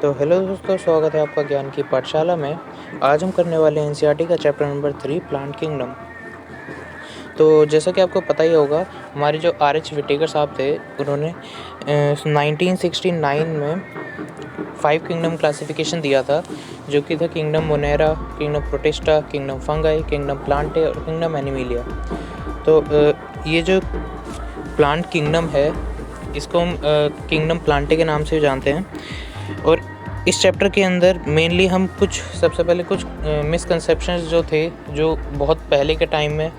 तो हेलो दोस्तों, स्वागत है आपका ज्ञान की पाठशाला में। आज हम करने वाले हैं एनसीईआरटी का चैप्टर नंबर 3 प्लांट किंगडम। तो जैसा कि आपको पता ही होगा, हमारे जो आर.एच. विटेकर साहब थे, उन्होंने 1969 में 5 किंगडम क्लासिफिकेशन दिया था, जो कि था kingdom Monera, kingdom protista, kingdom fungi, kingdom Plantae और किंगडम एनिमिलिया। तो ये जो प्लांट किंगडम है, इसको हम किंगडम प्लांटे के नाम से जानते हैं। और इस चैप्टर के अंदर मेनली हम सबसे पहले कुछ मिसकंसेप्शंस जो थे, जो बहुत पहले के टाइम में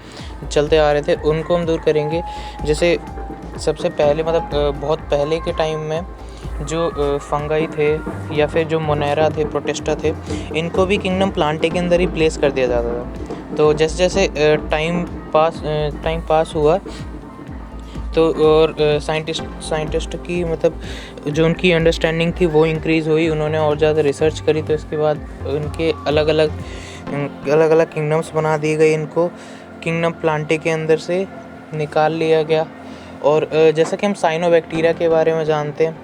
चलते आ रहे थे, उनको हम दूर करेंगे। जैसे सबसे पहले बहुत पहले के टाइम में जो फंगाई थे या फिर जो मोनेरा थे, प्रोटिस्टा थे, इनको भी किंगडम प्लांटे के अंदर ही प्लेस कर दिया जाता था। तो जैसे जैसे टाइम पास हुआ, तो और साइंटिस्ट की जो उनकी अंडरस्टैंडिंग थी वो इंक्रीज़ हुई। उन्होंने और ज़्यादा रिसर्च करी, तो इसके बाद उनके अलग अलग किंगडम्स बना दिए गए। इनको किंगडम प्लांटे के अंदर से निकाल लिया गया। और जैसा कि हम साइनोबैक्टीरिया के बारे में जानते हैं,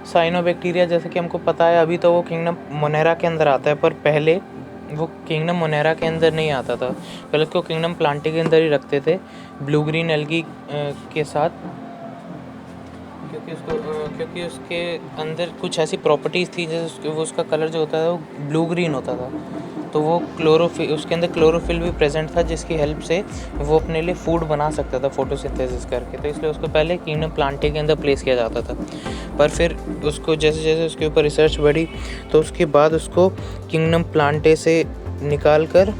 साइनोबैक्टीरिया जैसा कि हमको पता है, अभी तो वो किंगडम मोनेरा के अंदर आता है, पर पहले वो किंगडम मोनेरा के अंदर नहीं आता था। पहले उसको किंगडम प्लांटे के अंदर ही रखते थे, ब्लू ग्रीन एल्गी के साथ, क्योंकि उसके अंदर कुछ ऐसी प्रॉपर्टीज़ थी, जैसे उसका कलर जो होता था वो ब्लू ग्रीन होता था। तो वो उसके अंदर क्लोरोफिल भी प्रेजेंट था, जिसकी हेल्प से वो अपने लिए फूड बना सकता था फोटोसिंथेसिस करके। तो इसलिए उसको पहले किंगडम प्लांटे के अंदर प्लेस किया जाता था। पर फिर उसको जैसे जैसे उसके ऊपर रिसर्च बढ़ी, तो उसके बाद उसको किंगडम प्लांटे से निकाल कर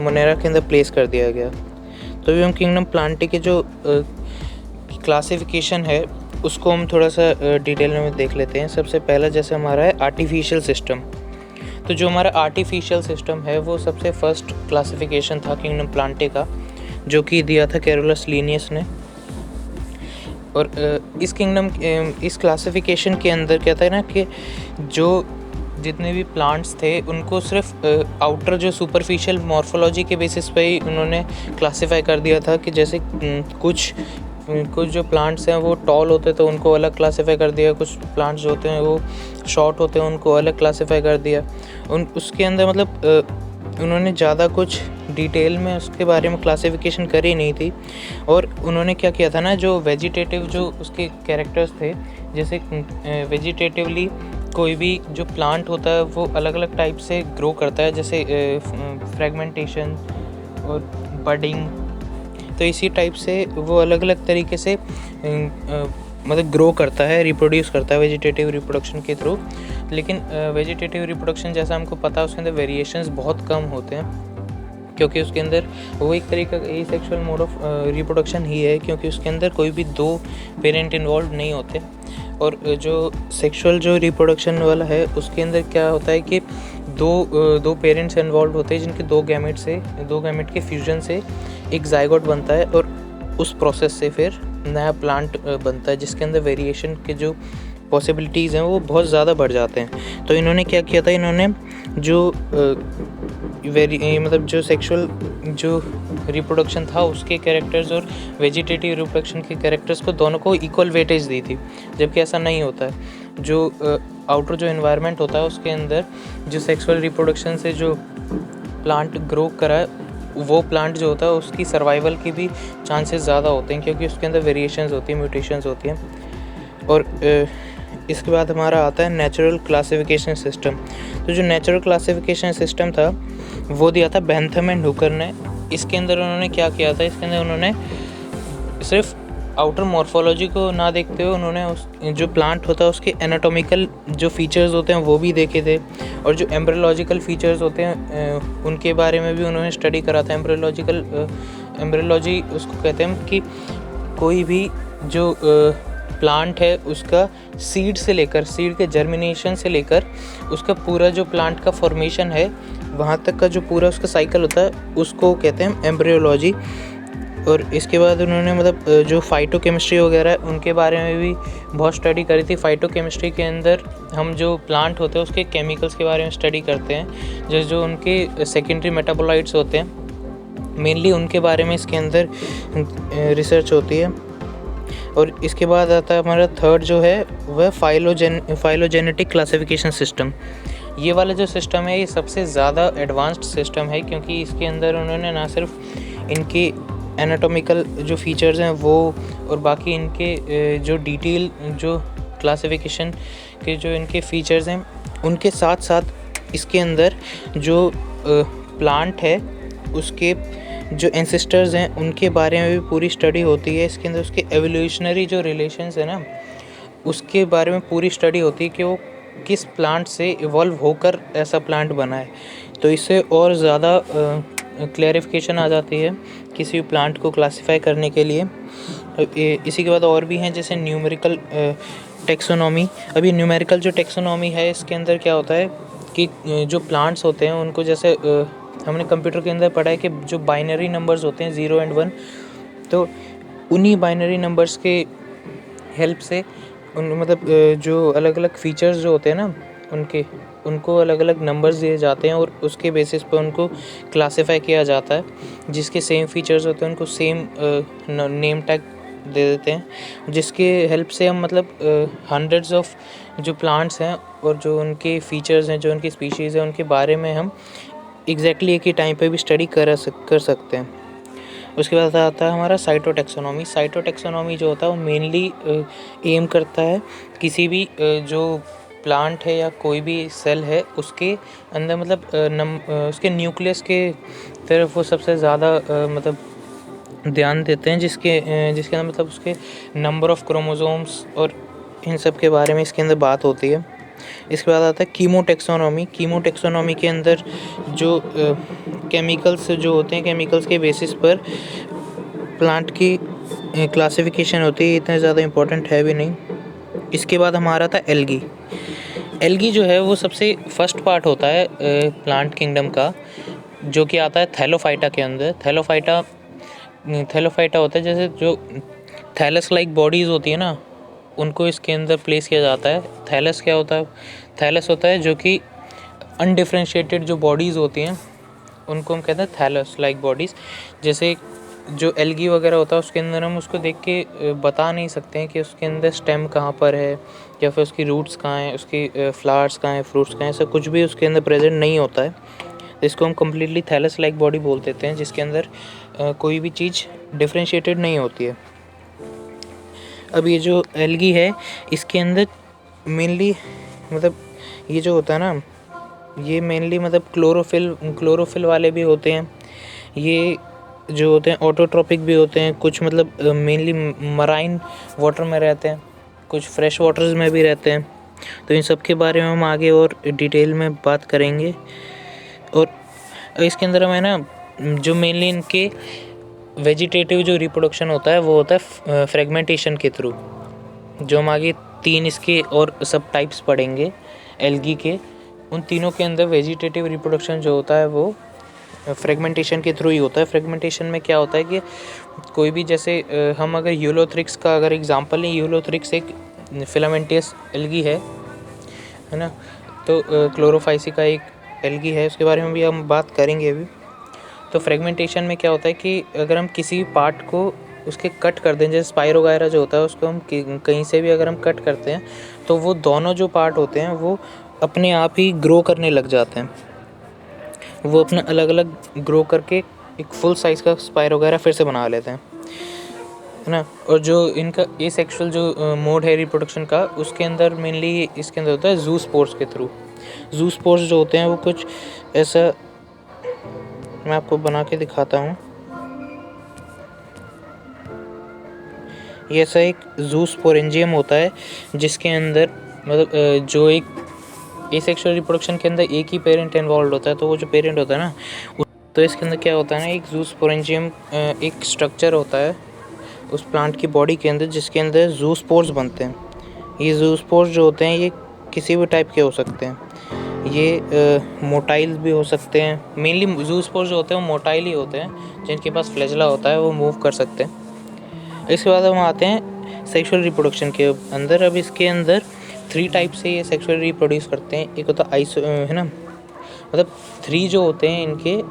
मोनेरा के अंदर प्लेस कर दिया गया। तो अभी हम किंगडम प्लांटे के जो क्लासिफिकेशन है, उसको हम थोड़ा सा डिटेल में देख लेते हैं। सबसे पहला जैसे हमारा है आर्टिफिशियल सिस्टम। तो जो हमारा आर्टिफिशियल सिस्टम है, वो सबसे फर्स्ट क्लासिफिकेशन था किंगडम प्लांटे का, जो कि दिया था कैरोलस लिनियस ने। और इस क्लासिफिकेशन के अंदर क्या था ना, कि जो जितने भी प्लांट्स थे, उनको सिर्फ आउटर जो सुपरफिशियल मॉर्फोलॉजी के बेसिस पे ही उन्होंने क्लासिफाई कर दिया था। कि जैसे कुछ जो प्लांट्स हैं वो टॉल होते तो उनको अलग क्लासिफाई कर दिया, कुछ प्लांट्स जो होते हैं वो शॉर्ट होते हैं, उनको अलग क्लासिफाई कर दिया। उसके अंदर उन्होंने ज़्यादा कुछ डिटेल में उसके बारे में क्लासिफिकेशन करी नहीं थी। और उन्होंने क्या किया था ना, जो वेजिटेटिव जो उसके कैरेक्टर्स थे, जैसे वेजिटेटिवली कोई भी जो प्लांट होता है वो अलग अलग टाइप से ग्रो करता है, जैसे फ्रेगमेंटेशन और बडिंग। तो इसी टाइप से वो अलग अलग तरीके से ग्रो करता है, रिप्रोड्यूस करता है वेजिटेटिव रिप्रोडक्शन के थ्रू। लेकिन वेजिटेटिव रिप्रोडक्शन जैसा हमको पता है, उसके अंदर वेरिएशंस बहुत कम होते हैं, क्योंकि उसके अंदर वो एक तरीका का सेक्सुअल मोड ऑफ रिप्रोडक्शन ही है, क्योंकि उसके अंदर कोई भी 2 पेरेंट इन्वॉल्व नहीं होते। और जो सेक्सुअल जो रिप्रोडक्शन वाला है, उसके अंदर क्या होता है कि दो पेरेंट्स इन्वॉल्व होते हैं, जिनके 2 गैमेट के फ्यूजन से एक जाइगोट बनता है, और उस प्रोसेस से फिर नया प्लांट बनता है, जिसके अंदर वेरिएशन के जो पॉसिबिलिटीज़ हैं वो बहुत ज़्यादा बढ़ जाते हैं। तो इन्होंने क्या किया था, इन्होंने जो जो सेक्सुअल जो रिप्रोडक्शन था उसके कैरेक्टर्स और वेजिटेटिव रिप्रोडक्शन के कैरेक्टर्स को दोनों को इक्वल वेटेज दी थी, जबकि ऐसा नहीं होता है। जो आउटर जो एनवायरनमेंट होता है, उसके अंदर जो सेक्सुअल रिप्रोडक्शन से जो प्लांट ग्रो करा है, वो प्लांट जो होता है उसकी सर्वाइवल की भी चांसेस ज़्यादा होते हैं, क्योंकि उसके अंदर वेरिएशंस होती हैं, म्यूटेशंस होती हैं। और इसके बाद हमारा आता है नेचुरल क्लासिफिकेशन सिस्टम। तो जो नेचुरल क्लासिफिकेशन सिस्टम था, वो दिया था बेंथम एंड हुकर ने। इसके अंदर उन्होंने क्या किया था, इसके अंदर उन्होंने सिर्फ आउटर मॉर्फोलॉजी को ना देखते हुए, उन्होंने उस जो प्लांट होता है उसके एनाटॉमिकल जो फीचर्स होते हैं वो भी देखे थे, और जो एम्ब्रियोलॉजिकल फीचर्स होते हैं उनके बारे में भी उन्होंने स्टडी करा था। एम्ब्रियोलॉजी उसको कहते हैं कि कोई भी जो प्लांट है, उसका सीड के जर्मिनेशन से लेकर उसका पूरा जो प्लांट का फॉर्मेशन है, वहाँ तक का जो पूरा उसका साइकिल होता है, उसको कहते हैं एम्ब्रियोलॉजी। और इसके बाद उन्होंने जो फाइटोकेमिस्ट्री वगैरह है, उनके बारे में भी बहुत स्टडी करी थी। फाइटोकेमिस्ट्री के अंदर हम जो प्लांट होते हैं उसके केमिकल्स के बारे में स्टडी करते हैं, जो उनके सेकेंडरी मेटाबोलाइट्स होते हैं, मेनली उनके बारे में इसके अंदर रिसर्च होती है। और इसके बाद आता है हमारा थर्ड जो है वह फाइलोजेनेटिक क्लासिफिकेशन सिस्टम। ये वाला जो सिस्टम है ये सबसे ज़्यादा एडवांस्ड सिस्टम है, क्योंकि इसके अंदर उन्होंने ना सिर्फ इनके एनाटॉमिकल जो फीचर्स हैं वो और बाकी इनके जो डिटेल जो क्लासिफिकेशन के जो इनके फीचर्स हैं उनके साथ साथ इसके अंदर जो प्लांट है उसके जो एंसेस्टर्स हैं उनके बारे में भी पूरी स्टडी होती है। इसके अंदर उसके एवोल्यूशनरी जो रिलेशंस है ना उसके बारे में पूरी स्टडी होती है कि वो किस प्लांट से इवॉल्व होकर ऐसा प्लांट बना है। तो इससे और ज़्यादा क्लैरिफिकेशन आ जाती है किसी भी प्लांट को क्लासिफाई करने के लिए। इसी के बाद और भी हैं जैसे न्यूमेरिकल टेक्सोनॉमी। अभी न्यूमेरिकल जो टेक्सोनॉमी है इसके अंदर क्या होता है कि जो प्लांट्स होते हैं उनको जैसे हमने कंप्यूटर के अंदर पढ़ा है कि जो बाइनरी नंबर्स होते हैं 0 और 1, तो उन्हीं बाइनरी नंबर्स के हेल्प से उन मतलब जो अलग अलग फीचर्स जो होते हैं ना उनको अलग अलग नंबर्स दिए जाते हैं और उसके बेसिस पर उनको क्लासिफाई किया जाता है। जिसके सेम फीचर्स होते हैं उनको सेम नेम टैग दे देते हैं, जिसके हेल्प से हम मतलब हंड्रेड्स ऑफ जो प्लांट्स हैं और जो उनके फीचर्स हैं जो उनकी स्पीशीज़ हैं उनके बारे में हम एग्जैक्टली एक ही टाइम पे भी स्टडी कर सकते हैं। उसके बाद आता है हमारा साइटोटैक्सोनॉमी। साइटोटैक्सोनॉमी जो होता है वो मेनली एम करता है किसी भी जो प्लांट है या कोई भी सेल है उसके अंदर मतलब उसके न्यूक्लियस के तरफ वो सबसे ज़्यादा मतलब ध्यान देते हैं, जिसके अंदर मतलब उसके नंबर ऑफ़ क्रोमोसोम्स और इन सब के बारे में इसके अंदर बात होती है। इसके बाद आता है कीमोटैक्सोनॉमी। कीमोटैक्सोनॉमी के अंदर जो केमिकल्स जो होते हैं केमिकल्स के बेसिस पर प्लांट की क्लासिफिकेशन होती है। इतना ज़्यादा इम्पोर्टेंट है भी नहीं। इसके बाद हमारा था एल्गी। एल्गी जो है वो सबसे फर्स्ट पार्ट होता है प्लांट किंगडम का, जो कि आता है थैलोफाइटा के अंदर। थैलोफाइटा होता है जैसे जो थैलस लाइक बॉडीज़ होती है ना उनको इसके अंदर प्लेस किया जाता है। थैलस क्या होता है? थैलस होता है जो कि अनडिफरेंशिएटेड जो बॉडीज़ होती हैं उनको हम कहते हैं थैलस लाइक बॉडीज़। जैसे जो एल्गी वगैरह होता है उसके अंदर हम उसको देख के बता नहीं सकते हैं कि उसके अंदर स्टेम कहाँ पर है या फिर उसकी रूट्स कहाँ हैं, उसकी फ्लावर्स कहाँ हैं, फ्रूट्स कहाँ हैं, ऐसा कुछ भी उसके अंदर प्रेजेंट नहीं होता है। इसको हम कम्प्लीटली थैलस लाइक बॉडी बोल देते हैं, जिसके अंदर कोई भी चीज़ डिफरेंशिएटेड नहीं होती है। अब ये जो एल्गी है इसके अंदर मेनली मतलब ये जो होता है ना ये मेनली मतलब क्लोरोफिल वाले भी होते हैं। ये जो होते हैं ऑटोट्रॉपिक भी होते हैं, कुछ मतलब मेनली मराइन वाटर में रहते हैं, कुछ फ्रेश वाटर्स में भी रहते हैं। तो इन सब के बारे में हम आगे और डिटेल में बात करेंगे। और इसके अंदर हमें ना जो मेनली इनके वेजिटेटिव जो रिप्रोडक्शन होता है वो होता है फ्रेगमेंटेशन के थ्रू। जो हम आगे 3 इसके और सब टाइप्स पढ़ेंगे एल्गी के, उन तीनों के अंदर वेजिटेटिव रिप्रोडक्शन जो होता है वो फ्रेगमेंटेशन के थ्रू ही होता है। फ्रेगमेंटेशन में क्या होता है कि कोई भी जैसे हम अगर यूलोथ्रिक्स का अगर एग्जांपल लें, यूलोथ्रिक्स एक फिलामेंटियस एल्गी है ना, तो क्लोरोफाइसी का एक एल्गी है, उसके बारे में भी हम बात करेंगे अभी। तो फ्रेगमेंटेशन में क्या होता है कि अगर हम किसी पार्ट को उसके कट कर दें, जैसे स्पाइरो वगैरह जो होता है उसको हम कहीं से भी अगर हम कट करते हैं तो वो दोनों जो पार्ट होते हैं वो अपने आप ही ग्रो करने लग जाते हैं। वो अपना अलग अलग ग्रो करके एक फुल साइज़ का स्पाइरो वगैरह फिर से बना लेते हैं, है ना। और जो इनका एसेक्सुअल जो मोड है रिप्रोडक्शन का, उसके अंदर मेनली इसके अंदर होता है जूस्पोर्स के थ्रू। जूस्पोर्स जो होते हैं वो कुछ ऐसा, मैं आपको बना के दिखाता हूँ। ये ऐसा एक जूस्पोरेंजियम होता है जिसके अंदर मतलब जो एक एसेक्सुअल रिप्रोडक्शन के अंदर एक ही पेरेंट इन्वॉल्व होता है। तो वो जो पेरेंट होता है ना, तो इसके अंदर क्या होता है ना, एक जूस्पोरेंजियम एक स्ट्रक्चर होता है उस प्लांट की बॉडी के अंदर जिसके अंदर जूस्पोर्स बनते हैं। ये जूस्पोर्स जो होते हैं ये किसी भी टाइप के हो सकते हैं। ये मोटाइल भी हो सकते हैं। मेनली जूस्पोर्स जो होते हैं वो मोटाइल ही होते हैं, जिनके पास फ्लैजेला होता है वो मूव कर सकते हैं। इसके बाद हम आते हैं सेक्सुअल रिप्रोडक्शन के अंदर। अब इसके अंदर 3 टाइप से ये सेक्सुअल रिप्रोड्यूस करते हैं। एक होता है ना, मतलब 3 जो होते हैं इनके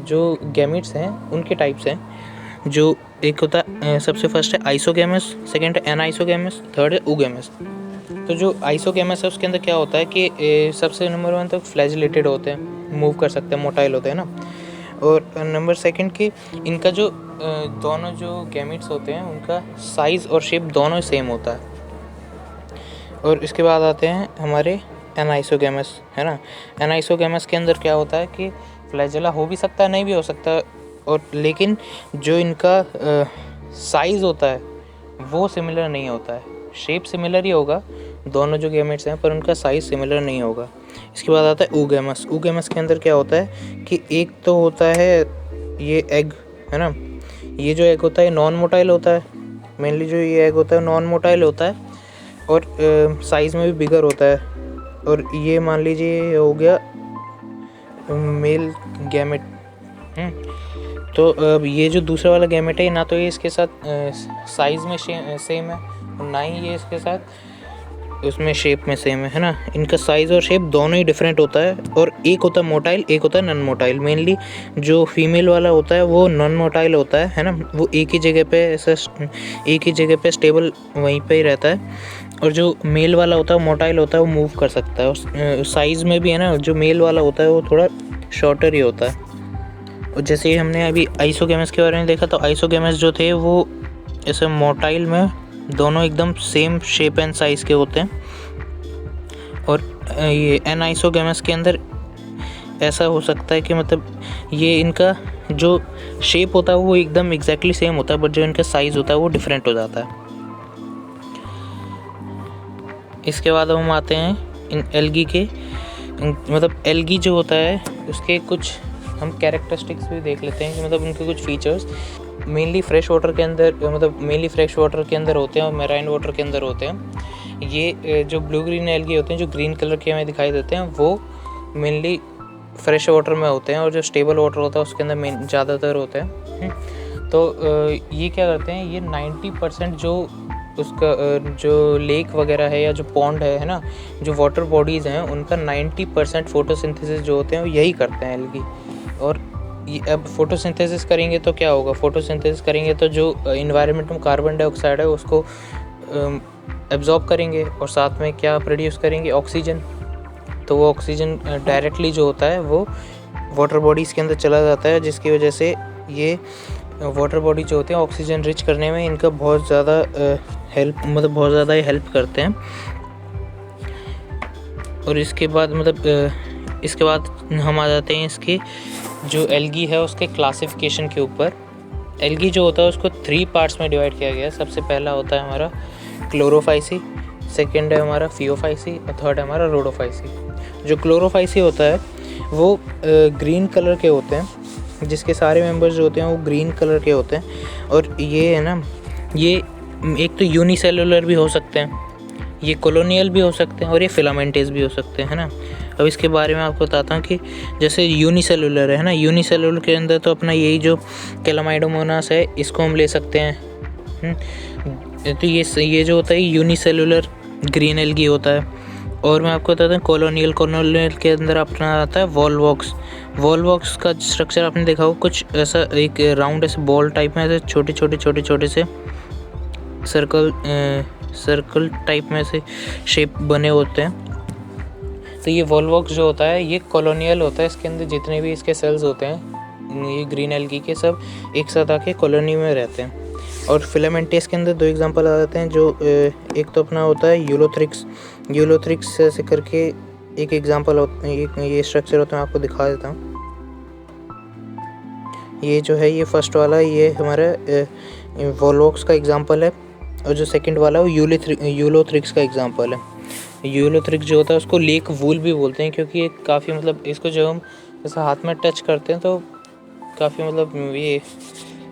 जो गैमेट्स हैं उनके टाइप्स हैं। जो एक होता है सबसे फर्स्ट है आइसोगैमस, सेकंड है एनाइसोगैमस, थर्ड है oogamous। तो जो आइसोगैमस है उसके अंदर क्या होता है कि सबसे नंबर 1 तो फ्लैजिलेटेड होते हैं, मूव कर सकते हैं, मोटाइल होते हैं ना। और नंबर सेकंड कि इनका जो दोनों जो गैमेट्स होते हैं उनका साइज़ और शेप दोनों सेम होता है। और इसके बाद आते हैं हमारे एनाइसोगैमस, है ना। एनाइसोगैमस के अंदर क्या होता है कि फ्लैजेला हो भी सकता है, नहीं भी हो सकता, और लेकिन जो इनका साइज़ होता है वो सिमिलर नहीं होता है। शेप सिमिलर ही होगा दोनों जो गैमेट्स हैं, पर उनका साइज़ सिमिलर नहीं होगा। इसके बाद आता है oogamous। oogamous के अंदर क्या होता है कि एक तो होता है ये एग, है ना। ये जो एग होता है नॉन मोटाइल होता है, मेनली जो ये एग होता है नॉन मोटाइल होता है और साइज़ में भी बिगर होता है। और ये मान लीजिए ये हो गया मेल गैमेट। तो अब ये जो दूसरा वाला गैमेट है ना तो ये इसके साथ साइज़ में सेम है, और ना ही ये इसके साथ उसमें शेप में सेम है ना। इनका साइज़ और शेप दोनों ही डिफरेंट होता है, और एक होता है मोटाइल, एक होता है नॉन मोटाइल। मेनली जो फीमेल वाला होता है वो नॉन मोटाइल होता है ना। वो एक ही जगह पे स्टेबल वहीं पे ही रहता है, और जो मेल वाला होता है मोटाइल होता है, वो मूव कर सकता है। और साइज़ में भी है ना, जो मेल वाला होता है वो थोड़ा शॉर्टर ही होता है। और जैसे ही हमने अभी आइसोगैमस के बारे में देखा, तो आइसोगैमस जो थे वो ऐसे मोटाइल में दोनों एकदम सेम शेप एंड साइज़ के होते हैं। और ये एनाइसोगैमस के अंदर ऐसा हो सकता है कि मतलब ये इनका जो शेप होता है वो एकदम एग्जैक्टली सेम होता है, बट जो इनका साइज़ होता है वो डिफरेंट हो जाता है। इसके बाद हम आते हैं इन एल्गी के, मतलब एल्गी जो होता है उसके कुछ हम कैरेक्टरिस्टिक्स भी देख लेते हैं कि मतलब उनके कुछ फीचर्स मेनली फ्रेश वाटर के अंदर होते हैं और मैराइन वाटर के अंदर होते हैं। ये जो ब्लू ग्रीन एल्गी होते हैं, जो ग्रीन कलर के हमें दिखाई देते हैं, वो मेनली फ्रेश वाटर में होते हैं, और जो स्टेबल वाटर होता है उसके अंदर मेन ज़्यादातर होते हैं। तो ये क्या करते हैं, ये 90% जो उसका जो लेक वगैरह है या जो पॉन्ड है ना, जो वाटर बॉडीज़ हैं उनका 90% फोटोसिंथेसिस जो होते हैं वो यही करते हैं एल्गी। और ये अब फोटोसिंथेसिस करेंगे तो क्या होगा, फोटोसिंथेसिस करेंगे तो जो इन्वायरमेंट में कार्बन डाइऑक्साइड है उसको एब्जॉर्ब करेंगे, और साथ में क्या प्रोड्यूस करेंगे, ऑक्सीजन। तो वो ऑक्सीजन डायरेक्टली जो होता है वो वाटर बॉडीज़ के अंदर चला जाता है, जिसकी वजह से ये वाटर बॉडी जो होते हैं ऑक्सीजन रिच करने में इनका बहुत ज़्यादा बहुत ज़्यादा ही हेल्प करते हैं। और इसके बाद हम आ जाते हैं इसके जो एल्गी है उसके क्लासिफिकेशन के ऊपर। एल्गी जो होता है उसको 3 पार्ट्स में डिवाइड किया गया है। सबसे पहला होता है हमारा क्लोरोफाइसी, सेकंड है हमारा फियोफाइसी, और थर्ड है हमारा रोडोफाइसी। जो क्लोरोफाइसी होता है वो ग्रीन कलर के होते हैं, जिसके सारे मेंबर्स जो होते हैं वो ग्रीन कलर के होते हैं। और ये है ना, ये एक तो यूनिसेलुलर भी हो सकते हैं, ये कॉलोनियल भी हो सकते हैं, और ये फिलामेंटेस भी हो सकते हैं, है ना। अब इसके बारे में आपको बताता हूँ कि जैसे यूनिसेलुलर है ना, यूनिसेलुलर के अंदर तो अपना यही जो कैलामाइडोमोनास है इसको हम ले सकते हैं। तो ये जो होता है यूनिसेलुलर ग्रीन एल्गी होता है। और मैं आपको बताता हूँ कॉलोनियल के अंदर अपना आता है वॉलवॉक्स का स्ट्रक्चर आपने देखा हो, कुछ ऐसा एक राउंड ऐसे बॉल टाइप में ऐसे छोटे से सर्कल टाइप में से शेप बने होते हैं। तो ये वॉलवॉक्स जो होता है ये कॉलोनियल होता है। इसके अंदर जितने भी इसके सेल्स होते हैं ये ग्रीन एल्गी के, सब एक साथ आके कॉलोनी में रहते हैं। और फिलामेंटेस के अंदर 2 एग्जांपल आ जाते हैं, जो एक तो अपना होता है यूलोथ्रिक्स ऐसे करके एक एग्जांपल होता है, ये स्ट्रक्चर होता है। मैं आपको दिखा देता हूँ। ये जो है ये फर्स्ट वाला ये हमारा वॉलवॉक्स का एग्जांपल है, और जो सेकंड वाला वो यूलोथ्रिक्स का एग्जांपल है। यूलोथ्रिक्स जो होता है उसको लेक वूल भी बोलते हैं, क्योंकि ये काफ़ी मतलब इसको जब हम ऐसा हाथ में टच करते हैं तो काफ़ी मतलब ये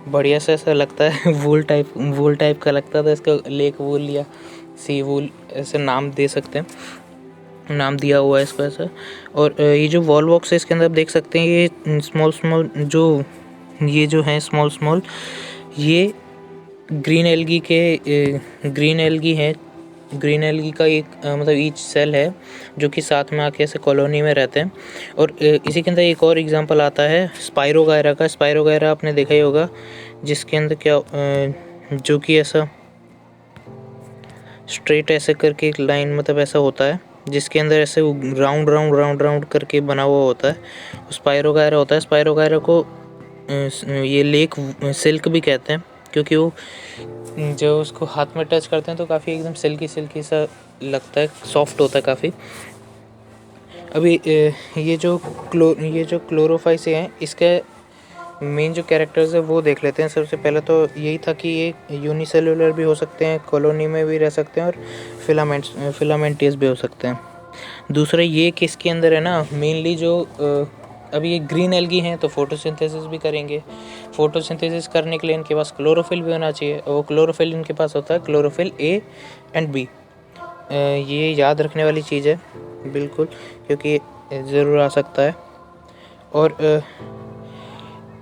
बढ़िया से ऐसा लगता है वूल टाइप का लगता है। तो इसको लेक वूल या सी वूल ऐसे नाम दे सकते हैं, नाम दिया हुआ है इसको ऐसा। और ये जो वॉलवॉक्स है इसके अंदर आप देख सकते हैं ये स्मॉल ये ग्रीन एल्गी का एक मतलब ईच सेल है जो कि साथ में आके ऐसे कॉलोनी में रहते हैं। और इसी के अंदर एक और एग्जांपल आता है स्पाइरोगायरा का। स्पाइरोगायरा आपने देखा ही होगा, जिसके अंदर क्या जो कि ऐसा स्ट्रेट ऐसे करके एक लाइन मतलब ऐसा होता है, जिसके अंदर ऐसे राउंड राउंड राउंड राउंड करके बना हुआ होता है, स्पायरोगायरा होता है। स्पायरोगायरा को ये लेक सिल्क भी कहते हैं, क्योंकि वो जो उसको हाथ में टच करते हैं तो काफ़ी एकदम सिल्की सिल्की सा लगता है, सॉफ्ट होता है काफ़ी। अभी ये जो क्लोरोफाइसी हैं, इसके मेन जो कैरेक्टर्स है वो देख लेते हैं। सबसे पहले तो यही था कि ये यूनिसेलुलर भी हो सकते हैं, कॉलोनी में भी रह सकते हैं, और फिलामेंटियस भी हो सकते हैं। दूसरा ये कि इसके अंदर है ना मेनली जो अभी ये ग्रीन एल्गी हैं तो फोटोसिंथेसिस भी करेंगे। फोटोसिंथेसिस करने के लिए इनके पास क्लोरोफिल भी होना चाहिए, और वो क्लोरोफिल इनके पास होता है क्लोरोफिल ए एंड बी। ये याद रखने वाली चीज़ है बिल्कुल, क्योंकि ज़रूर आ सकता है। और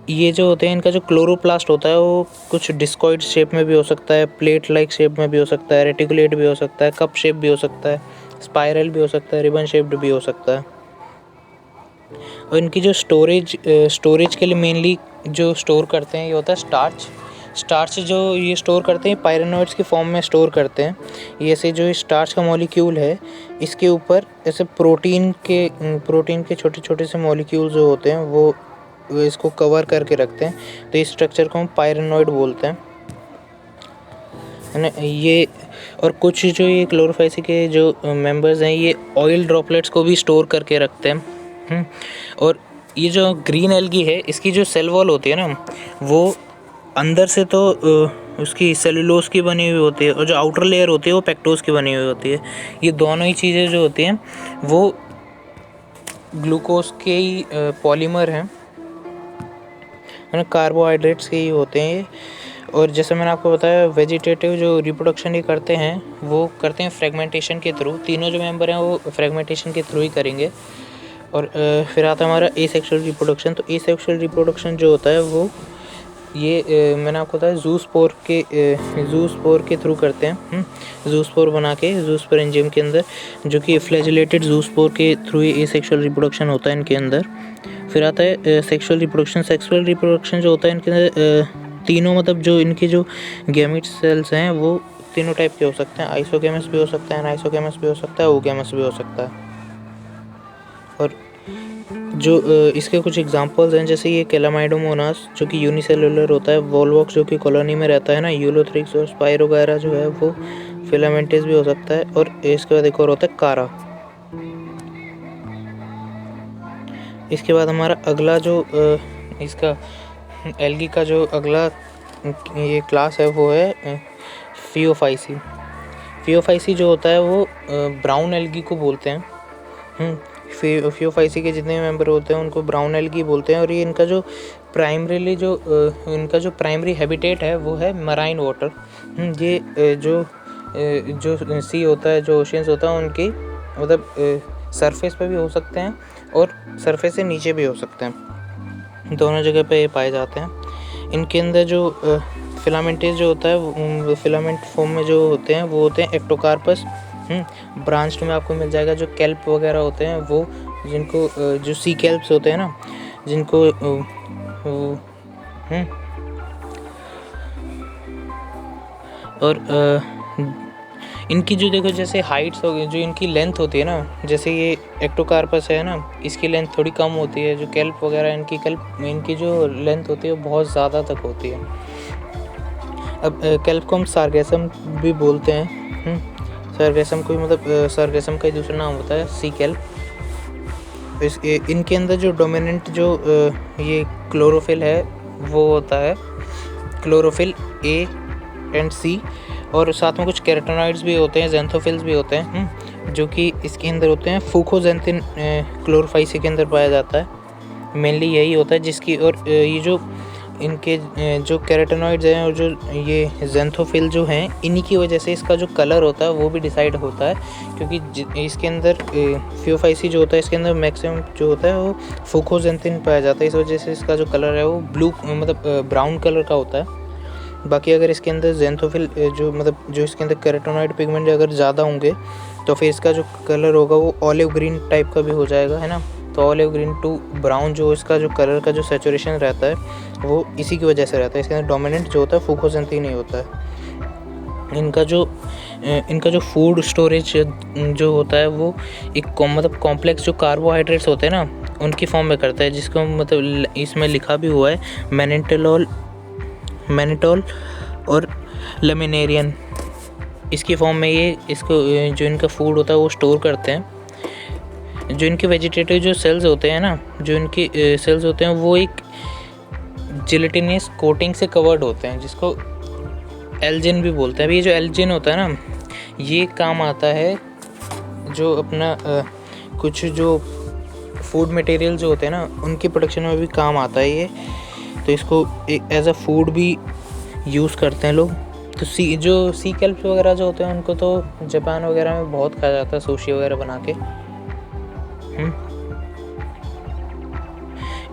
ये जो होते हैं, इनका जो क्लोरोप्लास्ट होता है वो कुछ डिस्कॉइड शेप में भी हो सकता है, प्लेट लाइक शेप में भी हो सकता है, रेटिकुलेट भी हो सकता है, कप शेप भी हो सकता है, स्पाइरल भी हो सकता है, रिबन शेप्ड भी हो सकता है। और इनकी जो स्टोरेज के लिए मेनली जो स्टोर करते हैं ये होता है स्टार्च जो ये स्टोर करते हैं पायरेनोइड्स की फॉर्म में स्टोर करते हैं। ये ऐसे जो स्टार्च का मॉलिक्यूल है, इसके ऊपर ऐसे प्रोटीन के छोटे छोटे से मॉलिक्यूल जो होते हैं वो इसको कवर करके रखते हैं, तो इस स्ट्रक्चर को हम पायरेनोइड बोलते हैं, है ना। ये और कुछ जो ये क्लोरोफाइसी के जो मेंबर्स हैं, ये ऑयल ड्रॉपलेट्स को भी स्टोर करके रखते हैं। और ये जो ग्रीन एल्गी है, इसकी जो सेल वॉल होती है ना, वो अंदर से तो उसकी सेलुलोज की बनी हुई होती है, और जो आउटर लेयर होती है वो पेक्टोज की बनी हुई होती है। ये दोनों ही चीज़ें जो होती हैं वो ग्लूकोज के ही पॉलीमर हैं, है ना, कार्बोहाइड्रेट्स के ही होते हैं ये। और जैसे मैंने आपको बताया, वेजिटेटिव जो रिप्रोडक्शन ये करते हैं वो करते हैं फ्रेगमेंटेशन के थ्रू। तीनों जो मेंबर हैं वो फ्रेगमेंटेशन के थ्रू ही करेंगे। और फिर आता है हमारा एसेक्सुअल रिप्रोडक्शन। तो एसेक्सुअल रिप्रोडक्शन जो होता है वो ये मैंने आपको बताया ज़ूस्पोर के थ्रू करते हैं। ज़ूस्पोर बना के ज़ूस्पोर एंजाइम के अंदर, जो कि फ्लैजिलेटेड ज़ूस्पोर के थ्रू ही एसेक्सुअल रिप्रोडक्शन होता है इनके अंदर। फिर आता है सेक्सुअल रिप्रोडक्शन जो होता है इनके अंदर तीनों मतलब जो इनके जो गैमेट सेल्स हैं वो तीनों टाइप के हो सकते हैं। आइसोगैमस भी हो सकता है, अनाइसोगैमस भी हो सकता है, ओगैमस भी हो सकता है। और जो इसके कुछ एग्जांपल्स हैं, जैसे ये कैलामाइडोमोनास जो कि यूनिसेलुलर होता है, वोलवॉक्स जो कि कॉलोनी में रहता है ना, यूलोथ्रिक्स और स्पायरोगायरा जो है वो फिलामेंटिस भी हो सकता है। और इसके बाद एक और होता है कारा। इसके बाद हमारा अगला जो इसका एल्गी का जो अगला ये क्लास है वो है फियोफाइसी। फियोफाइसी जो होता है वो ब्राउन एल्गी को बोलते हैं। फियोफाइसी के जितने मेंबर होते हैं उनको ब्राउन एल्गी बोलते हैं। और ये इनका जो प्राइमरी हैबिटेट है वो है मराइन वाटर। ये जो सी होता है, जो ओशियंस होता है, उनकी मतलब सरफेस पे भी हो सकते हैं और सरफेस से नीचे भी हो सकते हैं, दोनों जगह पे ये पाए जाते हैं। इनके अंदर जो फिलामेंटेज जो होता है, फिलामेंट फॉर्म में जो होते हैं वो होते हैं एक्टोकार्पस। ब्रांच में आपको मिल जाएगा जो कैल्प वगैरह होते हैं वो, जिनको जो सी कैल्प्स होते हैं ना, जिनको और इनकी जो देखो जैसे हाइट्स हो गई, जो इनकी लेंथ होती है ना, जैसे ये एक्टोकार्पस है ना, इसकी लेंथ थोड़ी कम होती है। जो कैल्प वगैरह इनकी जो लेंथ होती है वो बहुत ज़्यादा तक होती है। अब कैल्प को हम सार्गेसम भी बोलते हैं। सार्गेसम को मतलब सार्गेसम का ही दूसरा नाम होता है सी कैल्प। इनके अंदर जो डोमिनेंट जो ये क्लोरोफिल है वो होता है क्लोरोफिल ए एंड सी, और साथ में कुछ कैरोटेनॉइड्स भी होते हैं, ज़ैंथोफिल्स भी होते हैं, जो कि इसके अंदर होते हैं। फुकोजेंथिन क्लोरोफाइसी के अंदर पाया जाता है, मेनली यही होता है जिसकी। और ये जो इनके जो कैरोटेनॉइड्स हैं और जो ये ज़ैंथोफिल जो हैं, इन्हीं की वजह से इसका जो कलर होता है वो भी डिसाइड होता है, क्योंकि इसके अंदर फियोफाइसी जो होता है इसके अंदर मैक्सिमम जो होता है वो फुकोजेंथिन पाया जाता है। इस वजह से इसका जो कलर है वो ब्लू मतलब ब्राउन कलर का होता है। बाकी अगर इसके अंदर ज़ैंथोफिल जो इसके अंदर कैरोटेनॉइड पिगमेंट अगर ज़्यादा होंगे तो फिर इसका जो कलर होगा वो ऑलिव ग्रीन टाइप का भी हो जाएगा, है ना। तो ऑलिव ग्रीन टू ब्राउन जो इसका जो कलर का जो सेचुरेशन रहता है वो इसी की वजह से रहता है। इसके अंदर डोमिनेंट जो होता है फुकोसेंथीन नहीं होता है। इनका जो फूड स्टोरेज जो होता है वो एक मतलब कॉम्प्लेक्स जो कार्बोहाइड्रेट्स होते हैं ना उनकी फॉर्म में करता है, जिसको मतलब इसमें लिखा भी हुआ है मैनिटोल और लेमिनेरियन, इसकी फॉर्म में ये इसको जो इनका फूड होता है वो स्टोर करते हैं। जो इनके वेजिटेटिव जो सेल्स होते हैं ना, जो इनके सेल्स होते हैं वो एक जिलेटिनियस कोटिंग से कवर्ड होते हैं, जिसको एल्जिन भी बोलते हैं। अभी ये जो एल्जिन होता है ना, ये काम आता है जो अपना कुछ जो फूड मटेरियल जो होते हैं ना उनकी प्रोडक्शन में भी काम आता है ये। तो इसको एज अ फूड भी यूज़ करते हैं लोग। तो सी कैल्प्स वगैरह जो होते हैं उनको तो जापान वगैरह में बहुत खाया जाता है सुशी वगैरह बना के।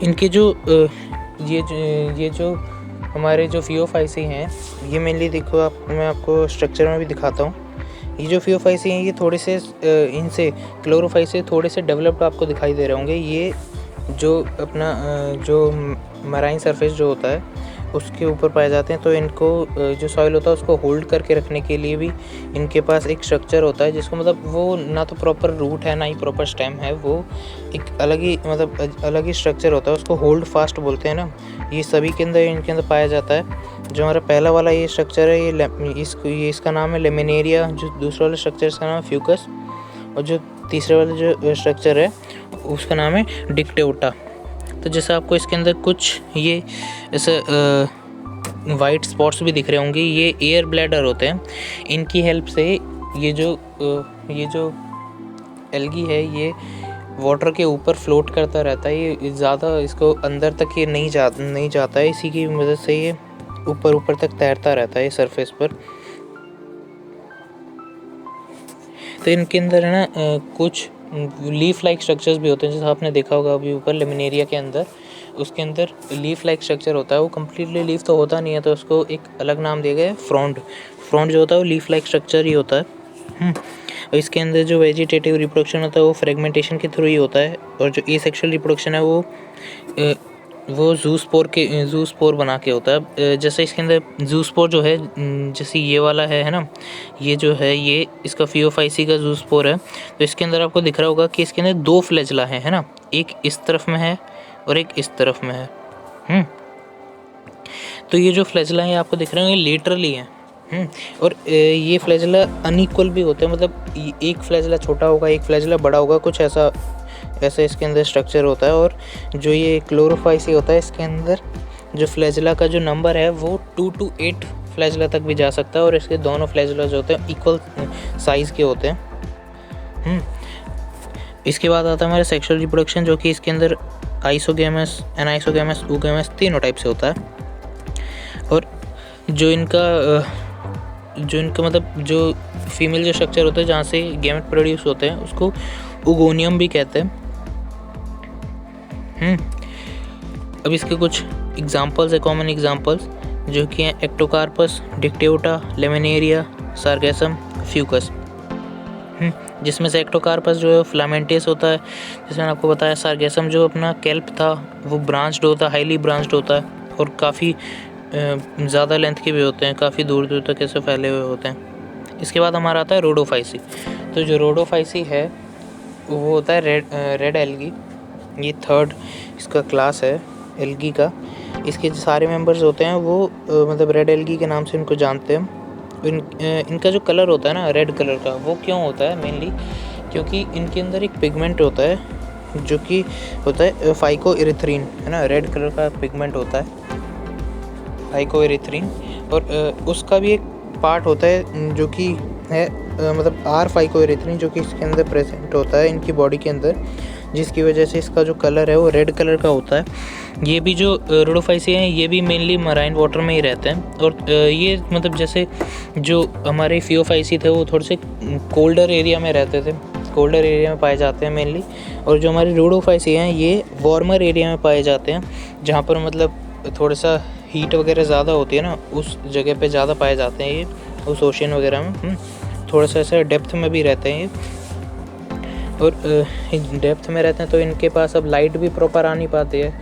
इनके जो ये जो हमारे जो फियोफाइसी हैं ये मेनली देखो मैं आपको स्ट्रक्चर में भी दिखाता हूँ। ये जो फियोफाइसी हैं ये थोड़े से इनसे क्लोरोफाइसी थोड़े से डेवलप्ड आपको दिखाई दे रहे होंगे। ये जो अपना जो मराइन सरफेस जो होता है उसके ऊपर पाए जाते हैं। तो इनको जो सॉइल होता है उसको होल्ड करके रखने के लिए भी इनके पास एक स्ट्रक्चर होता है, जिसको मतलब वो ना तो प्रॉपर रूट है ना ही प्रॉपर स्टेम है, वो एक अलग ही स्ट्रक्चर होता है, उसको होल्ड फास्ट बोलते हैं ना। ये सभी के अंदर इनके अंदर पाया जाता है। जो हमारा पहला वाला ये स्ट्रक्चर है ये इसका नाम है लेमिनेरिया, जो दूसरा वाला स्ट्रक्चर इसका नाम है फ्यूकस, और जो तीसरे वाला जो स्ट्रक्चर है उसका नाम है डिक्टेओटा। तो जैसे आपको इसके अंदर कुछ ये ऐसे वाइट स्पॉट्स भी दिख रहे होंगे, ये एयर ब्लैडर होते हैं। इनकी हेल्प से ये जो एल्गी है ये वाटर के ऊपर फ्लोट करता रहता है। ये ज़्यादा इसको अंदर तक ये नहीं जाता है, इसी की मदद से ये ऊपर तक तैरता रहता है सरफेस पर। तो इनके अंदर है ना कुछ लीफ लाइक स्ट्रक्चर्स भी होते हैं, जैसे आपने देखा होगा अभी ऊपर लेमिनेरिया के अंदर, उसके अंदर लीफ लाइक स्ट्रक्चर होता है। वो कम्प्लीटली लीफ तो होता नहीं है, तो उसको एक अलग नाम दिया गया है फ्रॉन्ड जो होता है वो लीफ लाइक स्ट्रक्चर ही होता है। और इसके अंदर जो वेजिटेटिव रिप्रोडक्शन होता है वो फ्रेगमेंटेशन के थ्रू ही होता है, और जो एसेक्सुअल रिप्रोडक्शन है वो जूस्पोर बना के होता है। जैसे इसके अंदर जूस्पोर जो है, जैसे ये वाला है ना, ये जो है ये इसका फियोफाइसी का जूस्पोर है। तो इसके अंदर आपको दिख रहा होगा कि इसके अंदर 2 फ्लैजला है ना, एक इस तरफ में है और एक इस तरफ में है। तो ये जो फ्लैजला है आपको दिख रहे होंगे लेटरली है। और ये फ्लैजला अनइक्वल भी होते हैं, मतलब एक फ्लैजला छोटा होगा एक फ्लैजला बड़ा होगा, कुछ ऐसा इसके अंदर स्ट्रक्चर होता है। और जो ये क्लोरोफाइसी होता है इसके अंदर जो फ्लैजला का जो नंबर है वो 2 to 8 फ्लैजला तक भी जा सकता है, और इसके दोनों फ्लैजला जो होते हैं इक्वल साइज़ के होते हैं। इसके बाद आता है हमारा सेक्सुअल रिप्रोडक्शन, जो कि इसके अंदर आइसोगैमस, एनाइसोगैमस, oogamous तीनों टाइप से होता है। और जो इनका मतलब जो फीमेल जो स्ट्रक्चर होता है जहाँ से गैमेट प्रोड्यूस होते हैं उसको ओगोनियम भी कहते हैं। अब इसके कुछ एग्जांपल्स है, कॉमन एग्जांपल्स, जो कि हैं एक्टोकार्पस, डिक्टेओटा, लेमिनेरिया, सार्गेसम, फ्यूकस। जिसमें से एक्टोकार्पस जो है फिलामेंटियस होता है, जैसे मैंने आपको बताया। सार्गेसम जो अपना कैल्प था वो ब्रांच्ड होता है, हाईली ब्रांच्ड होता है, और काफ़ी ज़्यादा लेंथ के भी होते हैं, काफ़ी दूर दूर तक ऐसे फैले हुए होते हैं। इसके बाद हमारा आता है रोडोफाइसी। तो जो रोडोफाइसी है वो होता है रेड एल्गी। ये 3rd इसका क्लास है एल्गी का। इसके जो सारे मेंबर्स होते हैं वो मतलब रेड एल्गी के नाम से इनको जानते हैं। इनका जो कलर होता है ना रेड कलर का, वो क्यों होता है मेनली क्योंकि इनके अंदर एक पिगमेंट होता है जो कि होता है फाइकोइरिथ्रिन, है ना, रेड कलर का पिगमेंट होता है फाइकोइरिथ्रिन। और उसका भी एक पार्ट होता है जो कि है मतलब फाइकोइरिथ्रिन, जो कि इसके अंदर प्रेजेंट होता है इनकी बॉडी के अंदर, जिसकी वजह से इसका जो कलर है वो रेड कलर का होता है। ये भी जो रोडोफाइसी हैं ये भी मेनली मराइन वाटर में ही रहते हैं, और ये मतलब जैसे जो हमारे फियोफाइसी थे वो थोड़े से कोल्डर एरिया में रहते थे, कोल्डर एरिया में पाए जाते हैं मेनली। और जो हमारे रोडोफाइसी हैं ये वार्मर एरिया में पाए जाते हैं, जहाँ पर मतलब थोड़ा सा हीट वगैरह ज़्यादा होती है ना, उस जगह पे ज़्यादा पाए जाते हैं ये, उस ओशन वगैरह में। थोड़ा सा ऐसा डेप्थ में भी रहते हैं ये। और डेप्थ में रहते हैं तो इनके पास अब लाइट भी प्रॉपर आ नहीं पाती है।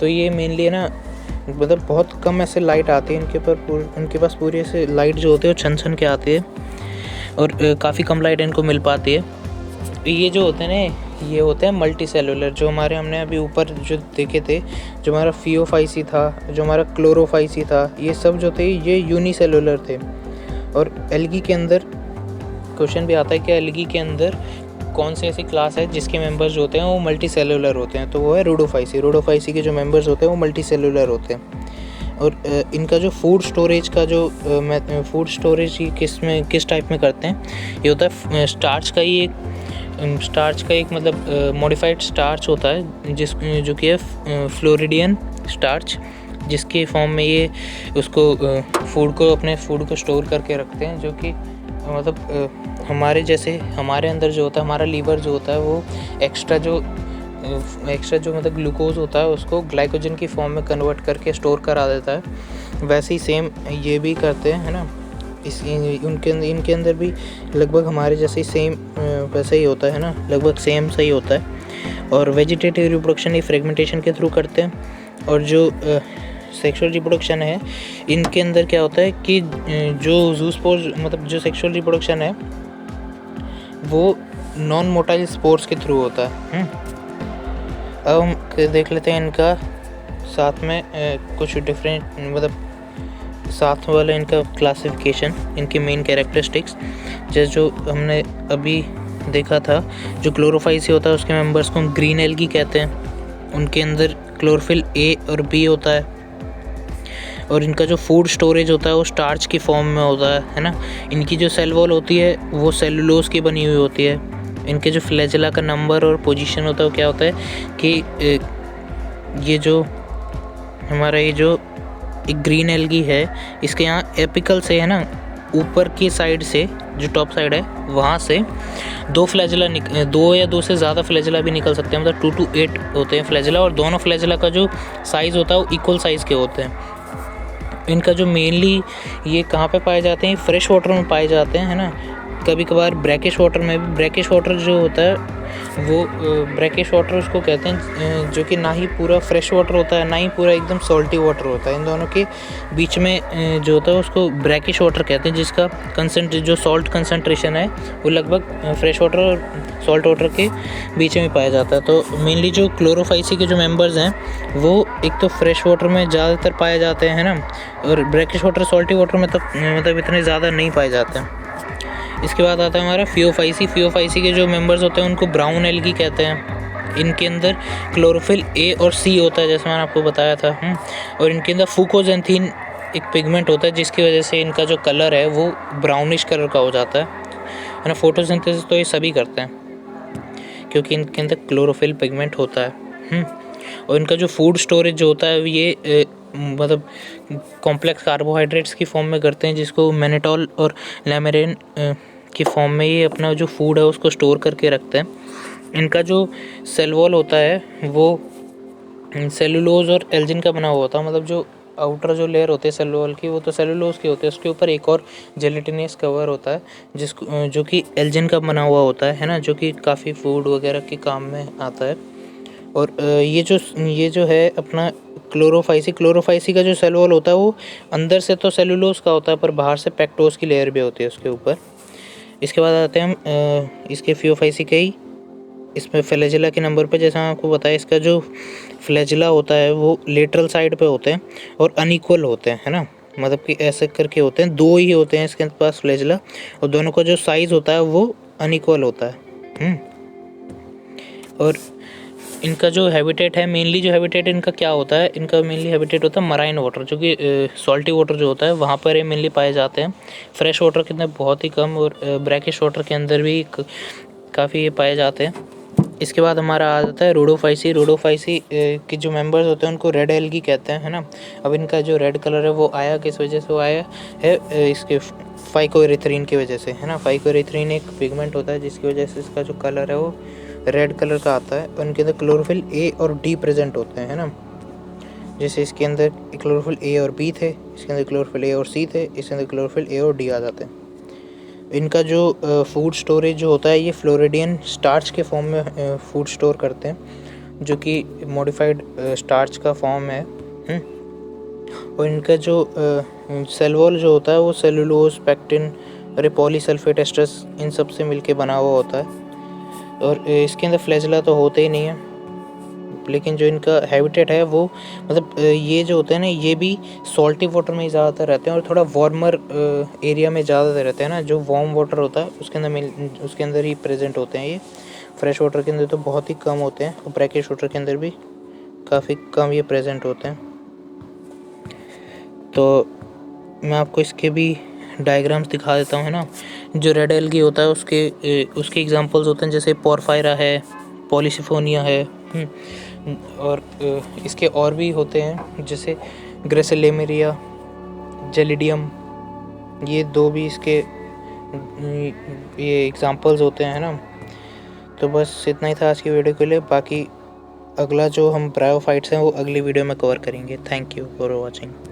तो ये मेनली ना मतलब बहुत कम ऐसे लाइट आती है इनके पास पूरी ऐसे लाइट जो होती है वो छन छन के आती है और काफ़ी कम लाइट इनको मिल पाती है। ये जो होते हैं ना ये होते हैं मल्टी सेलुलर। जो हमारे हमने अभी ऊपर जो देखे थे, जो हमारा फियोफाइसी था, जो हमारा क्लोरोफाइसी था, ये सब जो थे ये यूनिसेलुलर थे। और एल्गी के अंदर क्वेश्चन भी आता है कि एल्गी के अंदर कौन सी ऐसी क्लास है जिसके मेंबर्स जो होते हैं वो मल्टी सेलुलर होते हैं, तो वो है रोडोफाइसी। रोडोफाइसी के जो मेंबर्स होते हैं वो मल्टी सेलुलर होते हैं। और इनका जो फूड स्टोरेज का जो फूड स्टोरेज किस टाइप में करते हैं, ये होता है स्टार्च का एक मतलब मॉडिफाइड स्टार्च होता है जो कि है फ्लोरिडियन स्टार्च, जिसके फॉर्म में ये उसको अपने फूड को स्टोर करके रखते हैं। जो कि मतलब हमारे अंदर जो होता है, हमारा लीवर जो होता है वो एक्स्ट्रा जो मतलब ग्लूकोज होता है उसको ग्लाइकोजन की फॉर्म में कन्वर्ट करके स्टोर करा देता है। वैसे ही सेम ये भी करते हैं, है ना। इनके अंदर भी लगभग हमारे जैसे ही सेम वैसा ही होता है ना, लगभग सेम सही होता है। और वेजिटेटिव रिप्रोडक्शन ये फ्रेगमेंटेशन के थ्रू करते हैं। और जो सेक्सुअल रिप्रोडक्शन है इनके अंदर क्या होता है कि जो जूस्पोर्स मतलब जो सेक्सुअल रिप्रोडक्शन है वो नॉन मोटाइल स्पोर्स के थ्रू होता है। अब हम देख लेते हैं इनका साथ में कुछ डिफरेंट मतलब साथ वाला इनका क्लासिफिकेशन, इनकी मेन कैरेक्टरिस्टिक्स। जैसे जो हमने अभी देखा था, जो क्लोरोफाइसी होता है उसके मेंबर्स को हम ग्रीन एल्गी कहते हैं। उनके अंदर क्लोरोफिल ए और बी होता है। और इनका जो फूड स्टोरेज होता है वो स्टार्च की फॉर्म में होता है ना। इनकी जो सेल वॉल होती है वो सेलुलोज की बनी हुई होती है। इनके जो फ्लैजेला का नंबर और पोजीशन होता है वो क्या होता है कि ये जो हमारा ये जो एक ग्रीन एल्गी है इसके यहाँ एपिकल से है ना, ऊपर की साइड से जो टॉप साइड है वहाँ से दो या दो से ज़्यादा फ्लैजेला भी निकल सकते हैं। मतलब 2 to 8 होते हैं फ्लैजेला, और दोनों फ्लैजेला का जो साइज़ होता है वो इक्वल साइज़ के होते हैं। इनका जो मेनली ये कहाँ पे पाए जाते हैं, फ्रेश वाटर में पाए जाते हैं, है ना। कभी कभार ब्रैकिश वाटर में भी, ब्रैकिश वाटर जो होता है वो ब्रैकिश वाटर उसको कहते हैं, जो कि ना ही पूरा फ्रेश वाटर होता है ना ही पूरा एकदम सॉल्टी वाटर होता है। इन दोनों के बीच में जो होता है उसको ब्रैकिश वाटर कहते हैं, जिसका जो सॉल्ट कंसंट्रेशन है वो लगभग फ्रेश वाटर और सॉल्ट वाटर के बीच में पाया जाता है। तो मेनली जो क्लोरोफाइसी के जो मेंबर्स हैं वो एक तो फ्रेश वाटर में ज़्यादातर पाए जाते हैं, है ना, और ब्रैकिश वाटर सॉल्टी वाटर में तो मतलब इतने ज़्यादा नहीं पाए जाते हैं। इसके बाद आता है हमारा फियोफाइसी के जो मेंबर्स होते हैं उनको ब्राउन एल्गी कहते हैं। इनके अंदर क्लोरोफिल ए और सी होता है, जैसे मैंने आपको बताया था। और इनके अंदर फुकोजेंथीन एक पिगमेंट होता है जिसकी वजह से इनका जो कलर है वो ब्राउनिश कलर का हो जाता है ना। फोटोसिंथेसिस तो ये सभी करते हैं क्योंकि इनके अंदर क्लोरोफिल पिगमेंट होता है। और इनका जो फूड स्टोरेज जो होता है ये मतलब कॉम्प्लेक्स कार्बोहाइड्रेट्स की फॉर्म में करते हैं, जिसको मैनेटॉल और लैमेरिन की फॉर्म में ये अपना जो फूड है उसको स्टोर करके रखते हैं। इनका जो सेल वॉल होता है वो सेलुलोज और एल्जिन का बना हुआ होता है। मतलब जो आउटर जो लेयर होती है सेल वॉल की वो तो सेलुलोज की होती है, उसके ऊपर एक और जेलेटिनियस कवर होता है जो कि एल्जिन का बना हुआ होता है ना, जो कि काफ़ी फूड वगैरह के काम में आता है। और ये जो है अपना क्लोरोफाइसी का जो सेल वॉल होता है वो अंदर से तो सेलुलोज का होता है पर बाहर से पेक्टोज की लेयर भी होती है उसके ऊपर। इसके बाद आते हैं हम इसके फियोफाइसी के ही इसमें फ्लैजेला के नंबर पे। जैसा आपको बताया इसका जो फ्लैजेला होता है वो लेटरल साइड पे होते हैं और अनइक्वल होते हैं, है ना। मतलब कि ऐसे करके होते हैं, दो ही होते हैं इसके पास फ्लैजेला, और दोनों का जो साइज़ होता है वो अनइक्वल होता है। और इनका जो हैबिटेट है, मेनली जो हैबिटेट इनका क्या होता है, इनका मेनली हैबिटेट होता है मराइन वाटर, जो कि सॉल्टी वाटर जो होता है वहाँ पर ये मेनली पाए जाते हैं। फ्रेश वाटर के अंदर बहुत ही कम, और ब्रैकिश वाटर के अंदर भी काफ़ी ये पाए जाते हैं। इसके बाद हमारा आ जाता है रोडोफाइसी के जो मेंबर्स होते हैं उनको रेड एल्गी कहते हैं, है ना। अब इनका जो रेड कलर है वो आया किस वजह से, वो आया है इसके फाइकोएरिथ्रिन की वजह से, है ना। फाइकोएरिथ्रिन एक पिगमेंट होता है जिसकी वजह से इसका जो कलर है वो रेड कलर का आता है। उनके अंदर क्लोरोफिल ए और डी प्रेजेंट होते हैं, है ना। जैसे इसके अंदर क्लोरोफिल ए और बी थे, इसके अंदर क्लोरोफिल ए और सी थे, इसके अंदर क्लोरोफिल ए और डी आ जाते हैं। इनका जो फूड स्टोरेज जो होता है ये फ्लोरिडियन स्टार्च के फॉर्म में फूड स्टोर करते हैं, जो कि मॉडिफाइड स्टार्च का फॉर्म है। और इनका जो सेल वॉल जो होता है वो सेलुलोज, पेक्टिन और पॉलीसल्फेट एस्टर्स इन सब से मिलके बना हुआ होता है। और इसके अंदर फ्लैजेला तो होते ही नहीं है, लेकिन जो इनका हैबिटेट है वो मतलब ये जो होते हैं ना ये भी सॉल्टी वाटर में ही ज़्यादातर रहते हैं और थोड़ा वार्मर एरिया में ज़्यादातर रहते हैं ना। जो वार्म वाटर होता है उसके अंदर ही प्रेजेंट होते हैं ये। फ्रेश वाटर के अंदर तो बहुत ही कम होते हैं और ब्रैकिश वाटर के अंदर भी काफ़ी कम ये प्रेजेंट होते हैं। तो मैं आपको इसके भी डायग्राम्स दिखा देता हूँ, है ना। जो रेड एल्गी होता है उसके एग्जांपल्स होते हैं, जैसे पोरफायरा है, पॉलीसिफोनिया है। और इसके और भी होते हैं जैसे ग्रेसिलेमेरिया, जेलिडियम, ये दो भी इसके ये एग्जांपल्स होते हैं, है ना। तो बस इतना ही था आज की वीडियो के लिए। बाकी अगला जो हम ब्रायोफाइट्स हैं वो अगली वीडियो में कवर करेंगे। Thank you for watching.